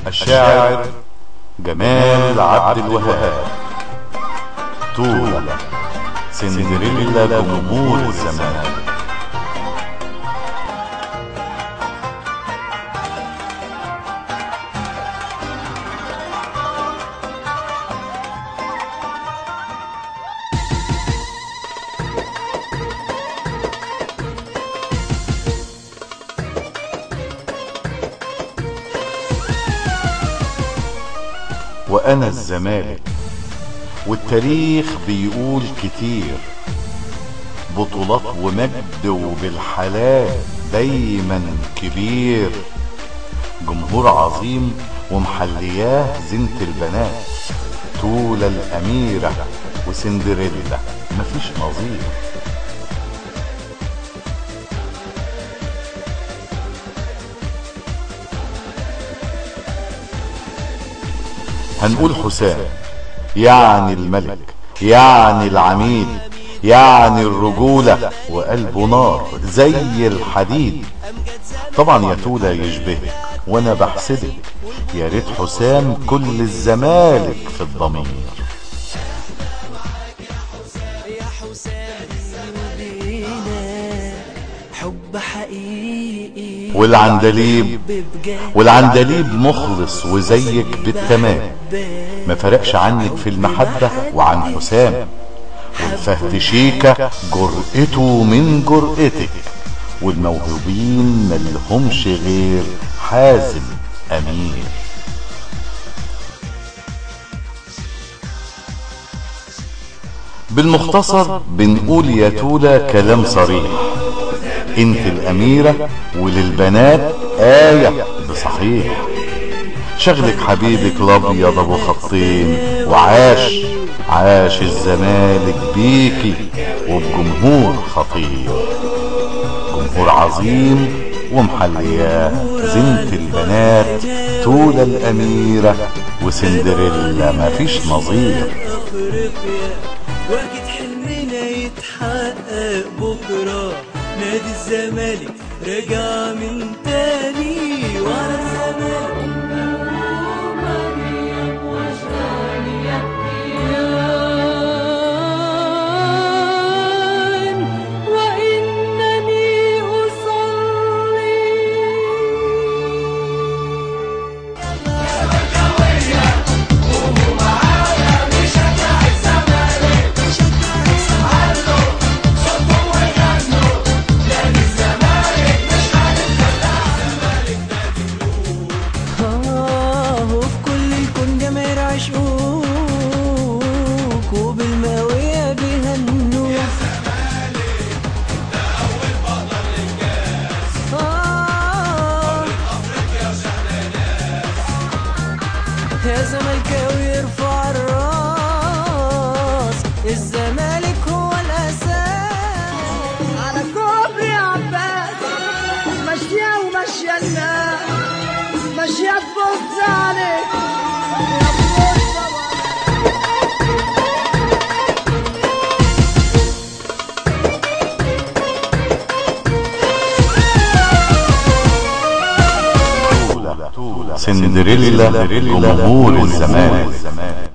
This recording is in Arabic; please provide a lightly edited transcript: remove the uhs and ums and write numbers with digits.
الشاعر جمال عبد الوهاب. تولا سندريلا جمهور الزمان. وأنا الزمالك والتاريخ بيقول كتير، بطولات ومجد وبالحلال دايما كبير، جمهور عظيم ومحلياه زينة البنات، تولا الأميرة وسندريلا مفيش نظير. هنقول حسام يعني الملك، يعني العميد، يعني الرجولة، وقلبه نار زي الحديد. طبعا يا تولا يشبهك وانا بحسدك، يا ريت حسام كل الزمالك في الضمير. حب حقيقي والعندليب مخلص وزيك بالتمام، ما فرقش عنك في المحبة وعن حسام. والفهد شيكة جرأته من جرأتك، والموهوبين ملهمش غير حازم أمير. بالمختصر بنقول يا تولا كلام صريح، انت الاميرة وللبنات آية بصحيح. شغلك حبيبك الابيض ابو خطين، وعاش الزمالك بيكي وبجمهور خطير، جمهور عظيم ومحلياه زينة البنات، تولا الاميرة وسندريلا مفيش نظير. واكيد حلمنا يتحقق بكره، نادي الزمالك رجع من تاني، وعلى الزمالك وإنني أصلي. وبالماوية بيهنوا يا زمالك، انت أول بطل للكاس، والأفريقيا شهر ناس. يا زملكاوي ارفع الراس، الزمالك هو الأساس. على كوبري عباس ماشية وماشية الناس، ماشية تبص عليك سندريلا جمهور الزمان.